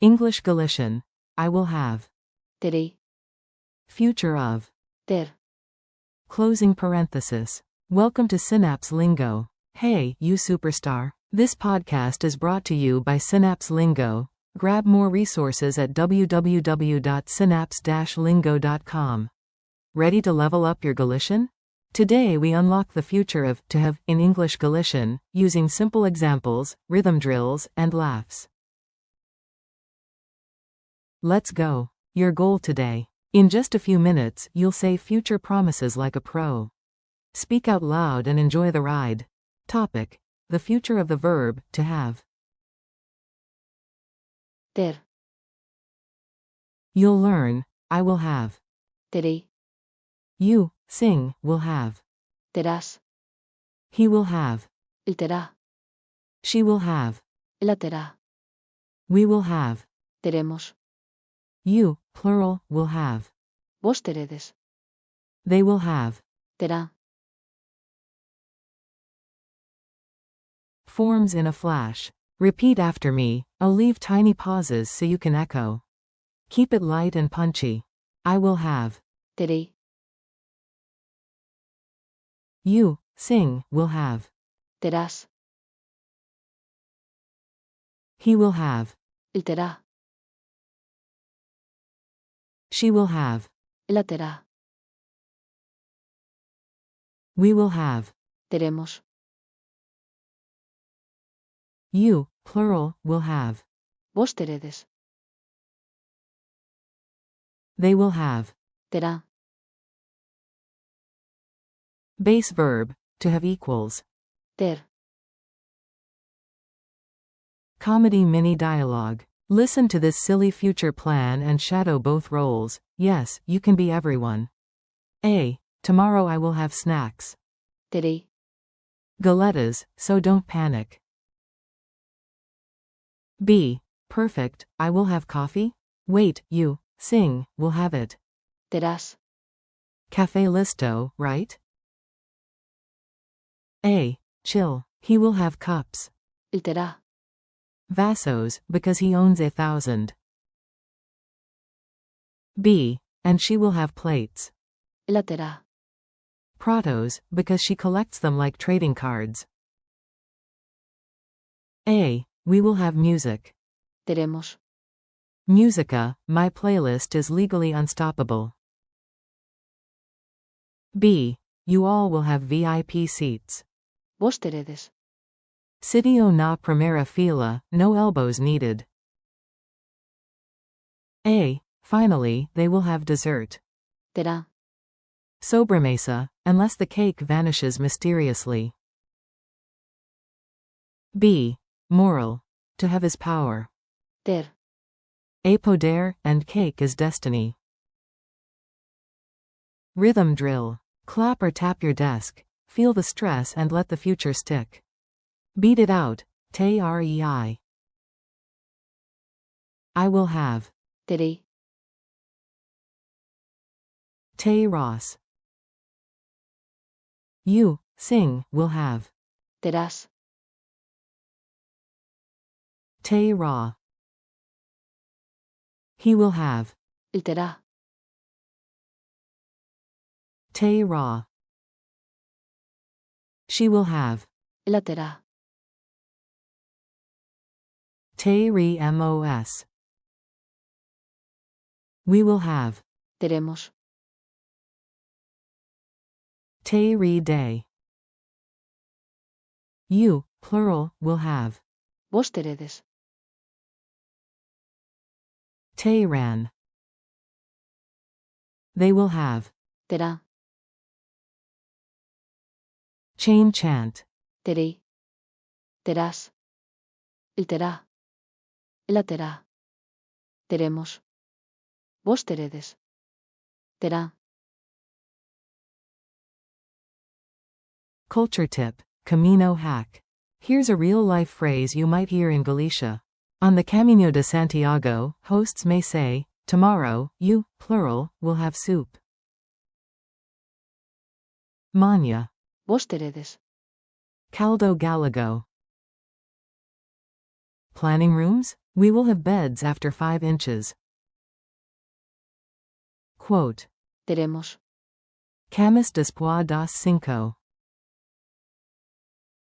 English Galician. I will have. terei, Future of. ter, Closing parenthesis. Welcome to Synapse Lingo. Hey, you superstar. This podcast is brought to you by Synapse Lingo. Grab more resources at www.synapse-lingo.com. Ready to level up your Galician? Today we unlock the future of to have in English Galician, using simple examples, rhythm drills, and laughs. Let's go. Your goal today. In just a few minutes, you'll say future promises like a pro. Speak out loud and enjoy the ride. Topic: the future of the verb to have. ter, You'll learn, I will have. terei, You, sing, will have. terás, He will have. él terá, She will have. ella terá, We will have. teremos, You, plural, will have. vos teredes, They will have. terá, Forms in a flash. Repeat after me. I'll leave tiny pauses so you can echo. Keep it light and punchy. I will have. terei, You, sing, will have. terás, He will have. él terá, She will have. ella terá, We will have. teremos, You, plural, will have. vos teredes, They will have. terá, Base verb, to have equals. ter, Comedy mini dialogue. Listen to this silly future plan and shadow both roles. Yes, you can be everyone. A. Tomorrow I will have snacks. terei, Galetas, so don't panic. B. Perfect, I will have coffee. Wait, you, sing, will have it. terás, Café listo, right? A. Chill, he will have cups. él terá, Vasos, because he owns 1,000. B. And she will have plates. ella terá, Pratos, because she collects them like trading cards. A. We will have music. teremos, Musica, my playlist is legally unstoppable. B. You all will have VIP seats. vos teredes, Sitio na primera fila, no elbows needed. A. Finally, they will have dessert. terá, Sobremesa, unless the cake vanishes mysteriously. B. Moral. To have is power. ter, A poder, and cake is destiny. Rhythm drill. Clap or tap your desk. Feel the stress and let the future stick. Beat it out. Terei. I will have. terei, Te Ross. You, sing, will have. terás, Te Ra. He will have. él terá, Te Ra. She will have. ella terá, Teremos. We will have. teremos, Terei. You, plural, will have. vos teredes, Tehran. They will have. terá, Chain chant. terei, terás, él terá, ella terá, teremos, vos teredes, terá. Culture tip. Camino hack. Here's a real-life phrase you might hear in Galicia. On the Camino de Santiago, hosts may say, tomorrow, you, plural, will have soup. Maña. Vos teredes. Caldo Gallego. Planning rooms? We will have beds after 5 inches. Quote. Teremos. Camas después das 5.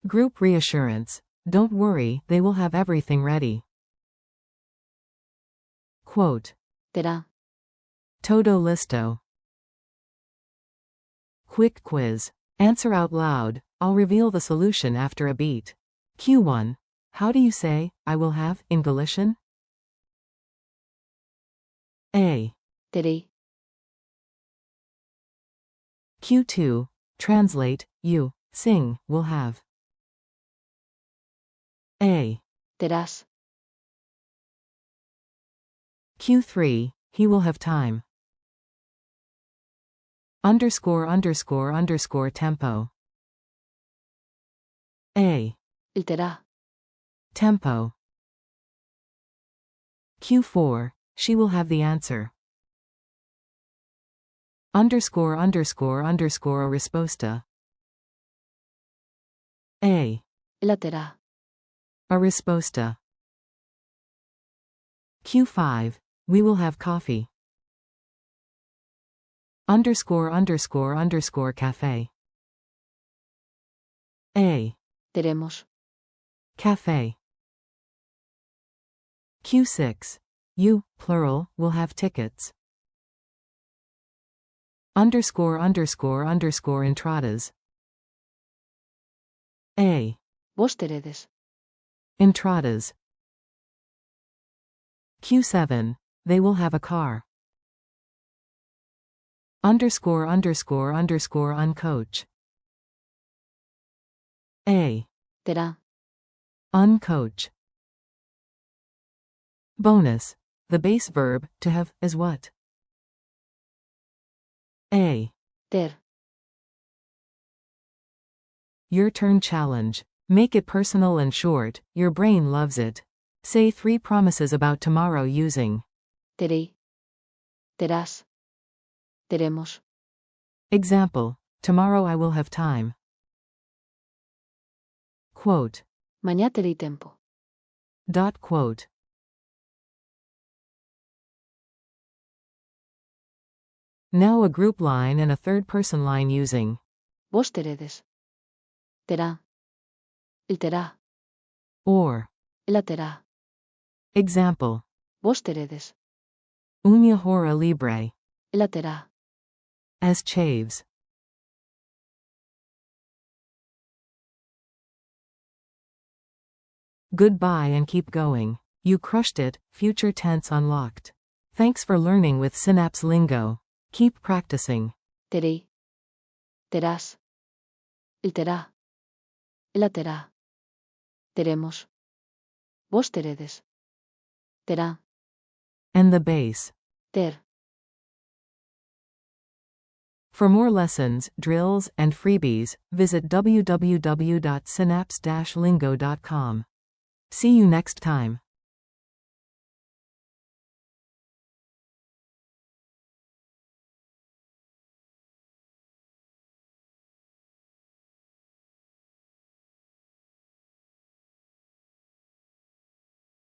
Group reassurance. Don't worry, they will have everything ready. Quote. Terá. Todo listo. Quick quiz. Answer out loud. I'll reveal the solution after a beat. Q1. How do you say, I will have, in Galician? A. Terei. Q2. Translate, you, sing, will have. A. Terás. Q3. He will have time. ___ tempo. A. El terá. Tempo. Q4. She will have the answer. ___ a resposta. A. Ela terá. A resposta. Q5. We will have coffee. ___ cafe. A. Teremos. Cafe. Q6. You, plural, will have tickets. ___ entradas. A. Vos teredes. Entradas. Q7. They will have a car. ___ uncoach. A. Terá. Uncoach. Bonus. The base verb, to have, is what? A. Ter. Your turn challenge. Make it personal and short, your brain loves it. Say 3 promises about tomorrow using Terei. Terás. Teremos. example. Tomorrow I will have time. Quote. Mañá terei tempo. Quote. Now a group line and a third-person line using Vos teredes. Terá. El terá. or. Ela terá. Example. Vos teredes. Unha hora libre. Ela terá. As Ch.10. Goodbye and keep going. You crushed it, future tense unlocked. Thanks for learning with Synapse Lingo. Keep practicing. Terei. Terás. El terá. Ela terá. Teremos. Vos teredes. Terá. And the base. Ter. For more lessons, drills, and freebies, visit www.synapse-lingo.com. See you next time.